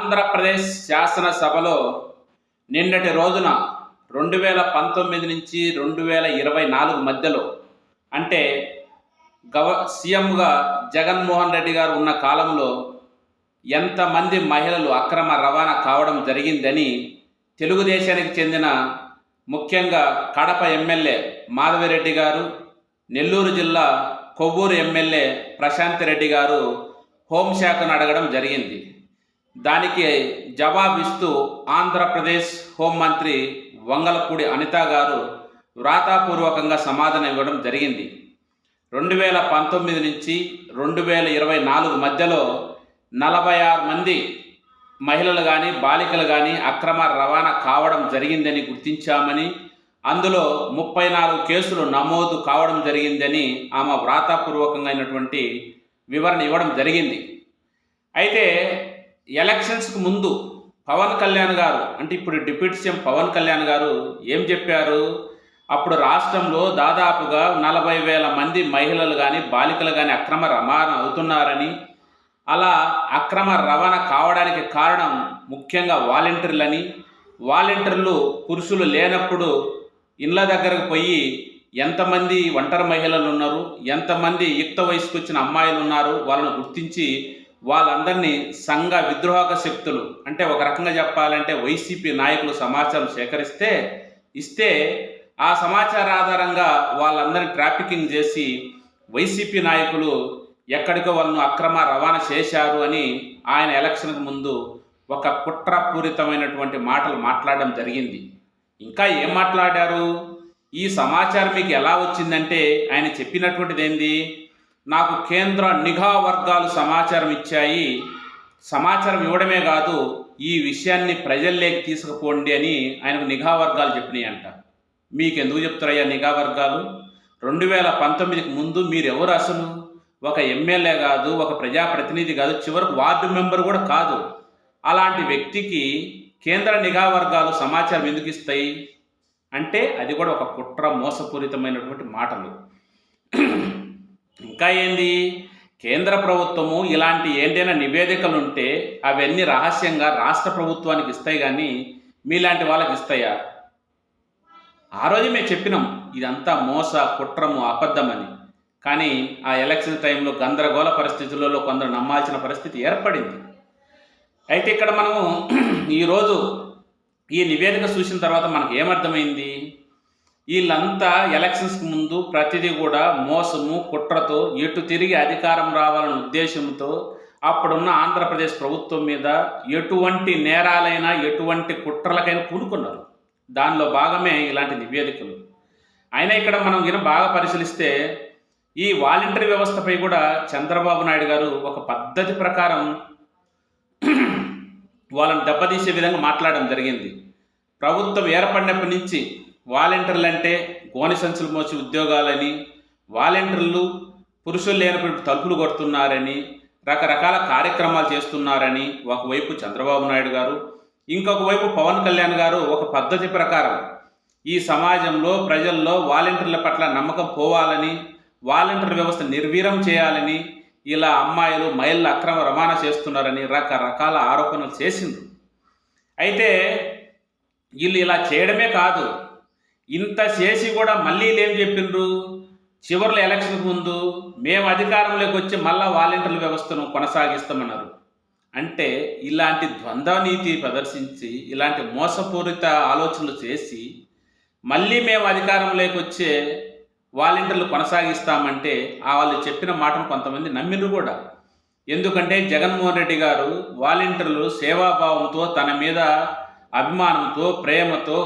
ఆంధ్రప్రదేశ్ శాసనసభలో నిన్నటి రోజున 2019 నుంచి 2024 మధ్యలో అంటే సీఎంగా జగన్మోహన్ రెడ్డి గారు ఉన్న కాలంలో ఎంతమంది మహిళలు అక్రమ రవాణా కావడం జరిగిందని తెలుగుదేశానికి చెందిన ముఖ్యంగా కడప ఎమ్మెల్యే మాధవిరెడ్డి గారు, నెల్లూరు జిల్లా కొవ్వూరు ఎమ్మెల్యే ప్రశాంత్ రెడ్డి గారు హోంశాఖను అడగడం జరిగింది. దానికి జవాబిస్తూ ఆంధ్రప్రదేశ్ హోంమంత్రి వంగలపూడి అనిత గారు వ్రాతపూర్వకంగా సమాధానం ఇవ్వడం జరిగింది. 2019 నుంచి 2024 మధ్యలో 46 మంది మహిళలు కానీ బాలికలు కానీ అక్రమ రవాణా కావడం జరిగిందని గుర్తించామని, అందులో 34 కేసులు నమోదు కావడం జరిగిందని ఆమె వ్రాతపూర్వకంగా అయినటువంటి వివరణ ఇవ్వడం జరిగింది. అయితే ఎలక్షన్స్కి ముందు పవన్ కళ్యాణ్ గారు, అంటే ఇప్పుడు డిప్యూటీ సీఎం పవన్ కళ్యాణ్ గారు ఏం చెప్పారు? అప్పుడు రాష్ట్రంలో దాదాపుగా 40,000 మంది మహిళలు కానీ బాలికలు కానీ అక్రమ రవాణా అవుతున్నారని, అలా అక్రమ రవాణా కావడానికి కారణం ముఖ్యంగా వాలంటీర్లని, వాలంటీర్లు పురుషులు లేనప్పుడు ఇళ్ళ దగ్గరకు పోయి ఎంతమంది ఒంటరి మహిళలు ఉన్నారు, ఎంతమంది యుక్త వయసుకు వచ్చిన అమ్మాయిలు ఉన్నారు వాళ్ళను గుర్తించి వాళ్ళందరినీ సంఘ విద్రోహక శక్తులు, అంటే ఒక రకంగా చెప్పాలంటే వైసీపీ నాయకులు సమాచారం ఇస్తే ఆ సమాచార ఆధారంగా వాళ్ళందరినీ ట్రాఫికింగ్ చేసి వైసీపీ నాయకులు ఎక్కడికో వాళ్ళను అక్రమ రవాణా చేశారు అని ఆయన ఎలక్షన్కు ముందు ఒక కుట్రపూరితమైనటువంటి మాటలు మాట్లాడడం జరిగింది. ఇంకా ఏం మాట్లాడారు? ఈ సమాచారం మీకు ఎలా వచ్చిందంటే ఆయన చెప్పినటువంటిది ఏంది? నాకు కేంద్ర నిఘా వర్గాలు సమాచారం ఇచ్చాయి, సమాచారం ఇవ్వడమే కాదు ఈ విషయాన్ని ప్రజల్లోకి తీసుకుపోండి అని ఆయనకు నిఘా వర్గాలు చెప్పినాయి అంట. మీకు ఎందుకు చెప్తారయ్యా నిఘా వర్గాలు? 2019కి ముందు మీరు ఎవరు? అసలు ఒక ఎమ్మెల్యే కాదు, ఒక ప్రజాప్రతినిధి కాదు, చివరకు వార్డు మెంబర్ కూడా కాదు. అలాంటి వ్యక్తికి కేంద్ర నిఘా వర్గాలు సమాచారం ఎందుకు ఇస్తాయి అంటే అది కూడా ఒక కుట్ర మోసపూరితమైనటువంటి మాటలు. ఇంకా ఏంది? కేంద్ర ప్రభుత్వము ఇలాంటి ఏంటైనా నివేదికలు ఉంటే అవన్నీ రహస్యంగా రాష్ట్ర ప్రభుత్వానికి ఇస్తాయి, కానీ మీలాంటి వాళ్ళకి ఇస్తాయా? ఆ రోజు మేము చెప్పినాం ఇదంతా మోస, కుట్రము, అబద్ధమని. కానీ ఆ ఎలక్షన్ టైంలో గందరగోళ పరిస్థితులలో కొందరు నమ్మాల్సిన పరిస్థితి ఏర్పడింది. అయితే ఇక్కడ మనము ఈరోజు ఈ నివేదిక చూసిన తర్వాత మనకు ఏమర్థమైంది? వీళ్ళంతా ఎలక్షన్స్కి ముందు ప్రతిదీ కూడా మోసము, కుట్రతో ఎటు తిరిగి అధికారం రావాలనే ఉద్దేశంతో అప్పుడున్న ఆంధ్రప్రదేశ్ ప్రభుత్వం మీద ఎటువంటి నేరాలైనా ఎటువంటి కుట్రలకైనా పూనుకున్నారు. దానిలో భాగమే ఇలాంటి నివేదికలు. అయినా ఇక్కడ మనం బాగా పరిశీలిస్తే ఈ వాలంటరీ వ్యవస్థపై కూడా చంద్రబాబు నాయుడు గారు ఒక పద్ధతి ప్రకారం వాళ్ళని దెబ్బతీసే విధంగా మాట్లాడడం జరిగింది. ప్రభుత్వం ఏర్పడినప్పటి నుంచి వాలంటీర్లు అంటే గోనె సంచులు మోసి ఉద్యోగాలని, వాలంటీర్లు పురుషులు లేనప్పుడు తలుపులు కొడుతున్నారని, రకరకాల కార్యక్రమాలు చేస్తున్నారని ఒకవైపు చంద్రబాబు నాయుడు గారు, ఇంకొక వైపు పవన్ కళ్యాణ్ గారు ఒక పద్ధతి ప్రకారం ఈ సమాజంలో ప్రజల్లో వాలంటీర్ల పట్ల నమ్మకం పోవాలని, వాలంటీర్ వ్యవస్థ నిర్వీర్యం చేయాలని, ఇలా అమ్మాయిలు మహిళలు అక్రమ రవాణా చేస్తున్నారని రకరకాల ఆరోపణలు చేసిండ్రు. అయితే వీళ్ళు ఇలా చేయడమే కాదు, ఇంత చేసి కూడా మళ్ళీ ఏం చెప్పిండ్రు? చివరిలో ఎలక్షన్కు ముందు మేము అధికారంలోకి వచ్చి మళ్ళా వాలంటీర్ల వ్యవస్థను కొనసాగిస్తామన్నారు. అంటే ఇలాంటి ద్వంద్వ నీతి ప్రదర్శించి ఇలాంటి మోసపూరిత ఆలోచనలు చేసి మళ్ళీ మేము అధికారంలోకి వచ్చే వాలంటీర్లు కొనసాగిస్తామంటే వాళ్ళు చెప్పిన మాటను కొంతమంది నమ్మిండ్రు కూడా. ఎందుకంటే జగన్మోహన్ రెడ్డి గారు వాలంటీర్లు సేవాభావంతో, తన మీద అభిమానంతో, ప్రేమతో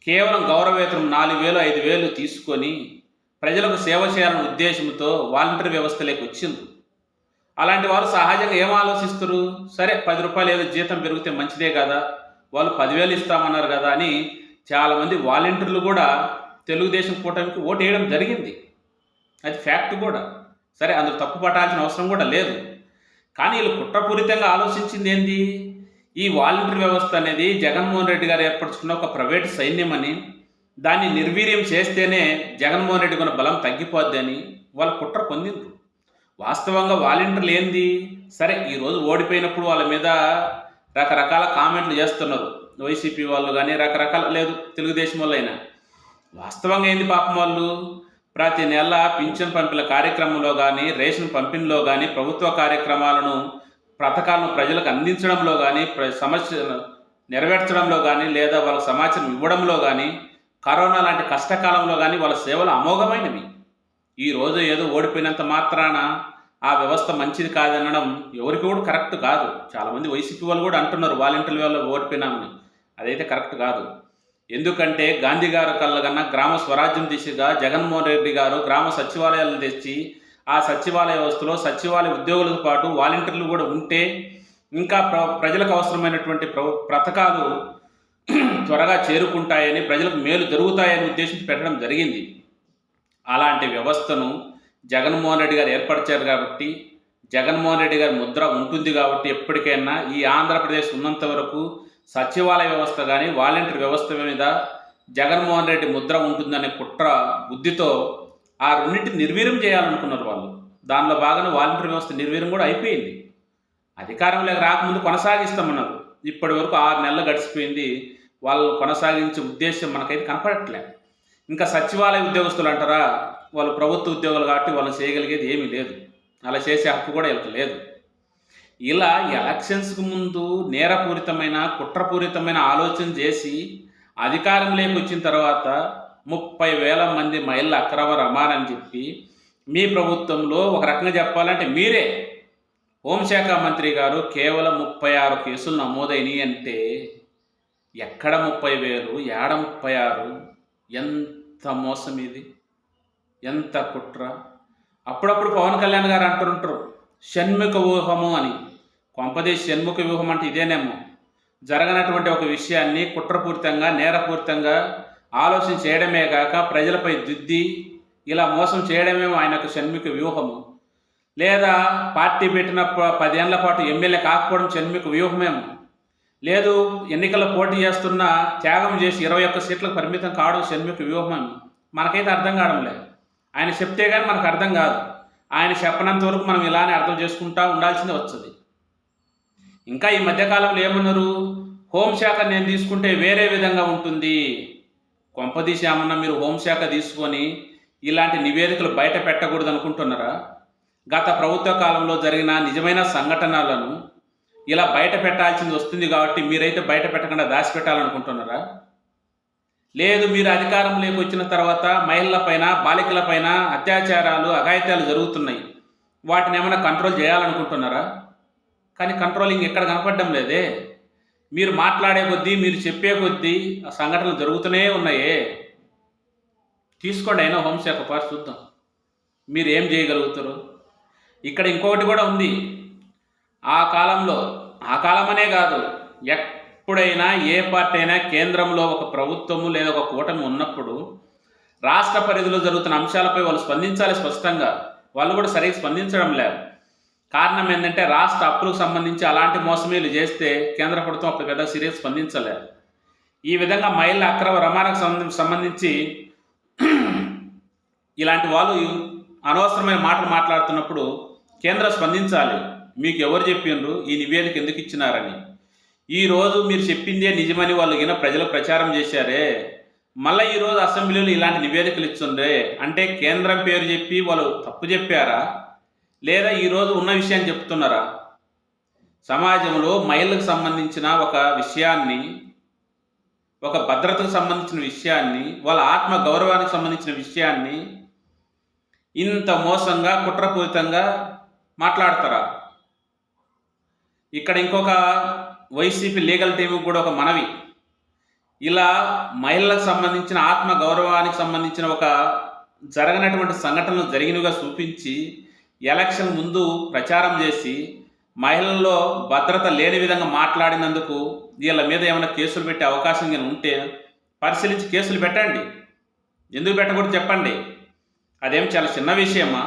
కేవలం గౌరవేతనం 4,000 5,000 తీసుకొని ప్రజలకు సేవ చేయాలనే ఉద్దేశంతో వాలంటీర్ వ్యవస్థలోకి వచ్చింది. అలాంటి వారు సహజంగా ఏం ఆలోచిస్తారు? సరే 10 రూపాయలు ఏదో జీతం పెరిగితే మంచిదే కదా, వాళ్ళు 10,000 ఇస్తామన్నారు కదా అని చాలామంది వాలంటీర్లు కూడా తెలుగుదేశం కూటమికి ఓటు వేయడం జరిగింది. అది ఫ్యాక్ట్ కూడా. సరే అందులో తప్పు పట్టాల్సిన అవసరం కూడా లేదు. కానీ వీళ్ళు కుట్రపూరితంగా ఆలోచించింది ఏంది? ఈ వాలంటీర్ వ్యవస్థ అనేది జగన్మోహన్ రెడ్డి గారు ఏర్పరచుకున్న ఒక ప్రైవేటు సైన్యం అని, దాన్ని నిర్వీర్యం చేస్తేనే జగన్మోహన్ రెడ్డి కొన్న బలం తగ్గిపోద్ది అని వాళ్ళు కుట్ర పొందిండ్రు. వాస్తవంగా వాలంటీర్లు ఏంది? సరే ఈరోజు ఓడిపోయినప్పుడు వాళ్ళ మీద రకరకాల కామెంట్లు చేస్తున్నారు. వైసీపీ వాళ్ళు కానీ రకరకాల, లేదు తెలుగుదేశం వాళ్ళు అయినా. వాస్తవంగా ఏంది పాపం వాళ్ళు ప్రతి నెల పింఛన్ పంపిణీ కార్యక్రమంలో కానీ, రేషన్ పంపిణీలో కానీ, ప్రభుత్వ కార్యక్రమాలను పథకాలను ప్రజలకు అందించడంలో కానీ, సమస్య నెరవేర్చడంలో కానీ, లేదా వాళ్ళకి సమాచారం ఇవ్వడంలో కానీ, కరోనా లాంటి కష్టకాలంలో కానీ వాళ్ళ సేవలు అమోఘమైనవి. ఈరోజు ఏదో ఓడిపోయినంత మాత్రాన ఆ వ్యవస్థ మంచిది కాదనడం ఎవరికి కూడా కరెక్ట్ కాదు. చాలామంది వైసీపీ వాళ్ళు కూడా అంటున్నారు వాలంటీర్ల వల్ల ఓడిపోయినామని. అదైతే కరెక్ట్ కాదు. ఎందుకంటే గాంధీ గారు కన్నా గ్రామ స్వరాజ్యం దిశగా జగన్మోహన్ రెడ్డి గారు గ్రామ సచివాలయాలను తెచ్చి ఆ సచివాలయ వ్యవస్థలో సచివాలయ ఉద్యోగులతో పాటు వాలంటీర్లు కూడా ఉంటే ఇంకా ప్రజలకు అవసరమైనటువంటి పథకాలు త్వరగా చేరుకుంటాయని, ప్రజలకు మేలు జరుగుతాయని ఉద్దేశించి పెట్టడం జరిగింది. అలాంటి వ్యవస్థను జగన్మోహన్ రెడ్డి గారు ఏర్పరిచారు కాబట్టి, జగన్మోహన్ రెడ్డి గారి ముద్ర ఉంటుంది కాబట్టి ఎప్పటికైనా ఈ ఆంధ్రప్రదేశ్ ఉన్నంత వరకు సచివాలయ వ్యవస్థ కానీ వాలంటీర్ వ్యవస్థ మీద జగన్మోహన్ రెడ్డి ముద్ర ఉంటుందనే కుట్ర బుద్ధితో ఆ రెండింటిని నిర్వీర్యం చేయాలనుకున్నారు వాళ్ళు. దానిలో భాగంగా వాలంటీర్ వ్యవస్థ నిర్వీర్యం కూడా అయిపోయింది. అధికారంలోకి రాకముందు కొనసాగిస్తామన్నారు. ఇప్పటి వరకు 6 నెలలు గడిచిపోయింది. వాళ్ళు కొనసాగించే ఉద్దేశం మనకైతే కనపడట్లే. ఇంకా సచివాలయ ఉద్యోగస్తులు అంటారా, వాళ్ళు ప్రభుత్వ ఉద్యోగులు కాబట్టి వాళ్ళు చేయగలిగేది ఏమీ లేదు. అలా చేసే హక్కు కూడా వీళ్ళకి లేదు. ఇలా ఎలక్షన్స్కి ముందు నేరపూరితమైన కుట్రపూరితమైన ఆలోచన చేసి అధికారంలోకి వచ్చిన తర్వాత 30,000 మంది మహిళల అక్రమ రమారని చెప్పి మీ ప్రభుత్వంలో ఒక రకంగా చెప్పాలంటే మీరే హోంశాఖ మంత్రి గారు కేవలం 36 కేసులు నమోదైనవి అంటే ఎక్కడ 30,000 ఏడ 36? ఎంత మోసం ఇది, ఎంత కుట్ర. అప్పుడప్పుడు పవన్ కళ్యాణ్ గారు అంటుంటారు షణ్ముఖ వ్యూహము అని. కొంపదేశ్ షణ్ముఖ వ్యూహం అంటే ఇదేనేమో. జరగనటువంటి ఒక విషయాన్ని కుట్రపూరితంగా నేరపూరితంగా ఆలోచన చేయడమే కాక ప్రజలపై దుద్ది ఇలా మోసం చేయడమేమో ఆయనకు షణ్ముఖ వ్యూహము. లేదా పార్టీ పెట్టిన 10 ఏళ్ల పాటు ఎమ్మెల్యే కాకపోవడం షణ్ముఖ వ్యూహమేమో. లేదు ఎన్నికల్లో పోటీ చేస్తున్న త్యాగం చేసి 21 సీట్లకు పరిమితం కావడం షణ్ముఖ వ్యూహమేమో. మనకైతే అర్థం కావడం లేదు. ఆయన చెప్తే కానీ మనకు అర్థం కాదు. ఆయన చెప్పనంత వరకు మనం ఇలానే అర్థం చేసుకుంటా ఉండాల్సిందే వస్తుంది. ఇంకా ఈ మధ్యకాలంలో ఏమన్నారు, హోంశాఖ నేను తీసుకుంటే వేరే విధంగా ఉంటుంది. కొంపదీసి ఏమన్నా మీరు హోంశాఖ తీసుకొని ఇలాంటి నివేదికలు బయట పెట్టకూడదు అనుకుంటున్నారా? గత ప్రభుత్వ కాలంలో జరిగిన నిజమైన సంఘటనలను ఇలా బయట పెట్టాల్సింది వస్తుంది కాబట్టి మీరైతే బయట పెట్టకుండా దాచిపెట్టాలనుకుంటున్నారా? లేదు మీరు అధికారంలోకి వచ్చిన తర్వాత మహిళలపైన బాలికలపైన అత్యాచారాలు అఘాయిత్యాలు జరుగుతున్నాయి, వాటిని ఏమైనా కంట్రోల్ చేయాలనుకుంటున్నారా? కానీ కంట్రోలింగ్ ఎక్కడ కనపడడం లేదే. మీరు మాట్లాడే కొద్దీ మీరు చెప్పే కొద్దీ ఆ సంఘటనలు జరుగుతూనే ఉన్నాయే. తీసుకోండి అయినా హోంశాఖ పార్టీ చూద్దాం మీరు ఏం చేయగలుగుతారు. ఇక్కడ ఇంకొకటి కూడా ఉంది. ఆ కాలమనే కాదు, ఎప్పుడైనా ఏ పార్టీ అయినా కేంద్రంలో ఒక ప్రభుత్వము లేదా ఒక కూటమి ఉన్నప్పుడు రాష్ట్ర పరిధిలో జరుగుతున్న అంశాలపై వాళ్ళు స్పందించాలి స్పష్టంగా. వాళ్ళు కూడా సరిగ్గా స్పందించడం లేదు. కారణం ఏంటంటే రాష్ట్ర అప్పులకు సంబంధించి అలాంటి మోసమేలు చేస్తే కేంద్ర ప్రభుత్వం అప్పుడు పెద్ద సీరియస్ స్పందించలేదు. ఈ విధంగా మహిళల అక్రమ రవాణాకు సంబంధించి ఇలాంటి వాళ్ళు అనవసరమైన మాటలు మాట్లాడుతున్నప్పుడు కేంద్రం స్పందించాలి. మీకు ఎవరు చెప్పిండ్రు ఈ నివేదిక ఎందుకు ఇచ్చినారని? ఈరోజు మీరు చెప్పిందే నిజమని వాళ్ళు గిన ప్రజలకు ప్రచారం చేశారే, మళ్ళీ ఈరోజు అసెంబ్లీలో ఇలాంటి నివేదికలు ఇచ్చిండ్రే అంటే కేంద్రం పేరు చెప్పి వాళ్ళు తప్పు చెప్పారా, లేదా ఈరోజు ఉన్న విషయాన్ని చెప్తున్నారా? సమాజంలో మహిళలకు సంబంధించిన ఒక విషయాన్ని, ఒక భద్రతకు సంబంధించిన విషయాన్ని, వాళ్ళ ఆత్మ గౌరవానికి సంబంధించిన విషయాన్ని ఇంత మోసంగా కుట్రపూరితంగా మాట్లాడతారా? ఇక్కడ ఇంకొక వైసీపీ లీగల్ టీంకి కూడా ఒక మనవి, ఇలా మహిళలకు సంబంధించిన ఆత్మ గౌరవానికి సంబంధించిన ఒక జరగనటువంటి సంఘటనలు జరిగినవిగా చూపించి ఎలక్షన్ ముందు ప్రచారం చేసి మహిళల్లో భద్రత లేని విధంగా మాట్లాడినందుకు వీళ్ళ మీద ఏమైనా కేసులు పెట్టే అవకాశం కానీ ఉంటే పరిశీలించి కేసులు పెట్టండి. ఎందుకు పెట్టకూడదు చెప్పండి. అదేం చాలా చిన్న విషయమా?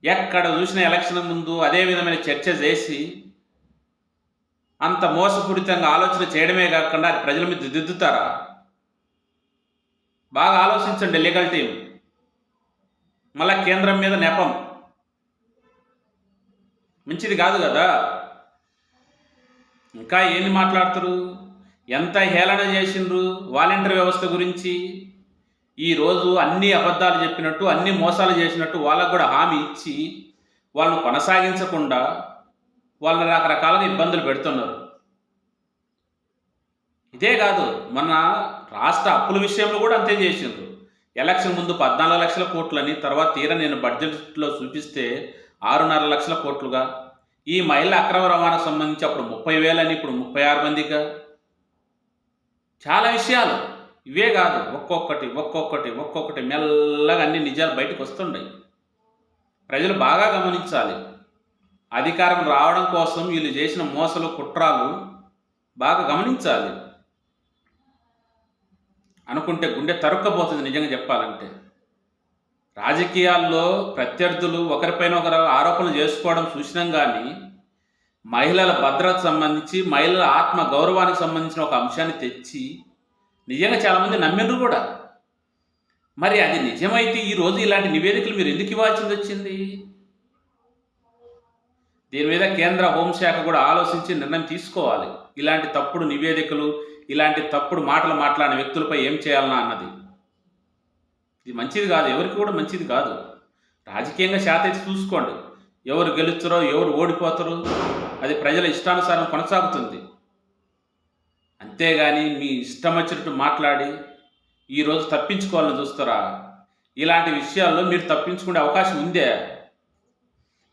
ఎక్కడ చూసిన ఎలక్షన్ ముందు అదే విధమైన చర్చ చేసి అంత మోసపూరితంగా ఆలోచన చేయడమే కాకుండా అది ప్రజల మీద దిద్దుతారా? బాగా ఆలోచించండి లీగల్ టీం. మళ్ళా కేంద్రం మీద నెపం మంచిది కాదు కదా. ఇంకా ఏంది మాట్లాడుతారు? ఎంత హేళన చేసిండ్రు వాలంటీర్ వ్యవస్థ గురించి. ఈరోజు అన్ని అబద్ధాలు చెప్పినట్టు, అన్ని మోసాలు చేసినట్టు వాళ్ళకు కూడా హామీ ఇచ్చి వాళ్ళను కొనసాగించకుండా వాళ్ళని రకరకాలుగా ఇబ్బందులు పెడుతున్నారు. ఇదే కాదు, మన రాష్ట్ర అప్పుల విషయంలో కూడా అంతే చేసిండ్రు. ఎలక్షన్ ముందు 14 లక్షల కోట్లని, తర్వాత తీరా నేను బడ్జెట్లో చూపిస్తే 6.5 లక్షల కోట్లుగా. ఈ మహిళల అక్రమ రవాణాకు సంబంధించి అప్పుడు 30,000 అని, ఇప్పుడు 36 మందిగా. చాలా విషయాలు ఇవే కాదు, ఒక్కొక్కటి ఒక్కొక్కటి ఒక్కొక్కటి మెల్లగా అన్ని నిజాలు బయటకు వస్తుంటాయి. ప్రజలు బాగా గమనించాలి. అధికారం రావడం కోసం వీళ్ళు చేసిన మోసలు, కుట్రాలు బాగా గమనించాలి. అనుకుంటే గుండె తరుక్కపోతుంది నిజంగా చెప్పాలంటే. రాజకీయాల్లో ప్రత్యర్థులు ఒకరిపైన ఒకరు ఆరోపణలు చేసుకోవడం చూసినాం, కానీ మహిళల భద్రత సంబంధించి, మహిళల ఆత్మ గౌరవానికి సంబంధించిన ఒక అంశాన్ని తెచ్చి నిజంగా చాలామంది నమ్మిండ్రు కూడా. మరి అది నిజమైతే ఈరోజు ఇలాంటి నివేదికలు మీరు ఎందుకు ఇవ్వాల్సింది వచ్చింది? దీని మీద కేంద్ర హోంశాఖ కూడా ఆలోచించి నిర్ణయం తీసుకోవాలి. ఇలాంటి తప్పుడు నివేదికలు, ఇలాంటి తప్పుడు మాటలు మాట్లాడిన వ్యక్తులపై ఏం చేయాలన్నా అన్నది. ఇది మంచిది కాదు, ఎవరికి కూడా మంచిది కాదు. రాజకీయంగా శాత అయితే చూసుకోండి, ఎవరు గెలుస్తారో ఎవరు ఓడిపోతారో అది ప్రజల ఇష్టానుసారం కొనసాగుతుంది. అంతేగాని మీ ఇష్టం వచ్చినట్టు మాట్లాడి ఈరోజు తప్పించుకోవాలని చూస్తారా? ఇలాంటి విషయాల్లో మీరు తప్పించుకునే అవకాశం ఉందే?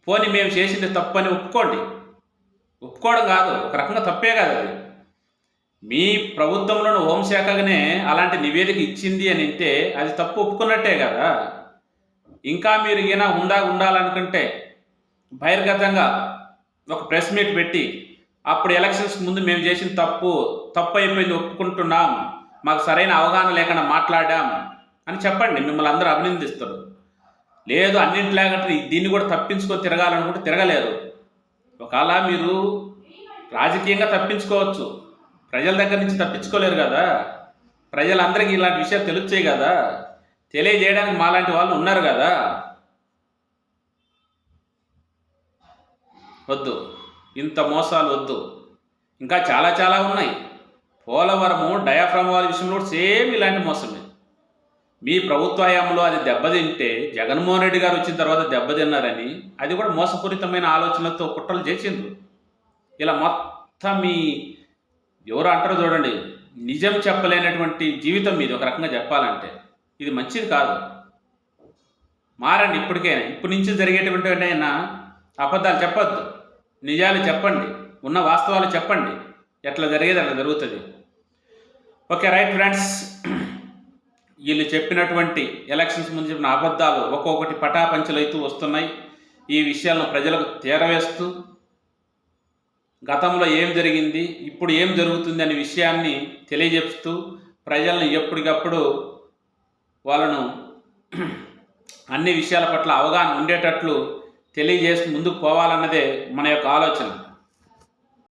పోనీ మేము చేసింది తప్పని ఒప్పుకోండి. ఒప్పుకోవడం కాదు, ఒక రకంగా తప్పే కాదు అది. మీ ప్రభుత్వంలోని హోంశాఖగానే అలాంటి నివేదిక ఇచ్చింది అని అంటే అది తప్పు ఒప్పుకున్నట్టే కదా. ఇంకా మీరు ఈయన ఉండాలనుకుంటే బహిర్గతంగా ఒక ప్రెస్ మీట్ పెట్టి అప్పుడు ఎలక్షన్స్ ముందు మేము చేసిన తప్పు అయిపోయింది, ఒప్పుకుంటున్నాం, మాకు సరైన అవగాహన లేకుండా మాట్లాడాం అని చెప్పండి. మిమ్మల్ని అందరూ అభినందిస్తారు. లేదు అన్నింటిలాగంటే దీన్ని కూడా తప్పించుకొని తిరగాలనుకుంటే తిరగలేరు. ఒకవేళ మీరు రాజకీయంగా తప్పించుకోవచ్చు, ప్రజల దగ్గర నుంచి తప్పించుకోలేరు కదా. ప్రజలందరికీ ఇలాంటి విషయాలు తెలుస్తాయి కదా, తెలియజేయడానికి మాలాంటి వాళ్ళు ఉన్నారు కదా. వద్దు, ఇంత మోసాలు వద్దు. ఇంకా చాలా చాలా ఉన్నాయి. పోలవరము డయాఫ్రామ్ వాల్ విషయంలో కూడా సేమ్ ఇలాంటి మోసమే. మీ ప్రభుత్వ హయాంలో అది దెబ్బతింటే జగన్మోహన్ రెడ్డి గారు వచ్చిన తర్వాత దెబ్బతిన్నారని అది కూడా మోసపూరితమైన ఆలోచనలతో కుట్రలు చేసిండ్రు. ఇలా మొత్తం మీ ఎవరు అంటారో చూడండి, నిజం చెప్పలేనటువంటి జీవితం మీది ఒక రకంగా చెప్పాలంటే. ఇది మంచిది కాదు. మారండి ఇప్పటికైనా. ఇప్పటి నుంచి జరిగేటువంటి అయినా అబద్ధాలు చెప్పొద్దు, నిజాలు చెప్పండి, ఉన్న వాస్తవాలు చెప్పండి. ఎట్లా జరిగేది అట్లా జరుగుతుంది. ఓకే రైట్ ఫ్రెండ్స్, వీళ్ళు చెప్పినటువంటి ఎలక్షన్స్ ముందు చెప్పిన అబద్ధాలు ఒక్కొక్కటి పటాపంచలు అవుతూ వస్తున్నాయి. ఈ విషయాలను ప్రజలకు చేరవేస్తూ గతంలో ఏం జరిగింది, ఇప్పుడు ఏం జరుగుతుంది అనే విషయాన్ని తెలియజెప్తూ ప్రజలను ఎప్పటికప్పుడు వాళ్ళను అన్ని విషయాల పట్ల అవగాహన ఉండేటట్లు తెలియజేసి ముందుకు పోవాలన్నదే మన యొక్క ఆలోచన.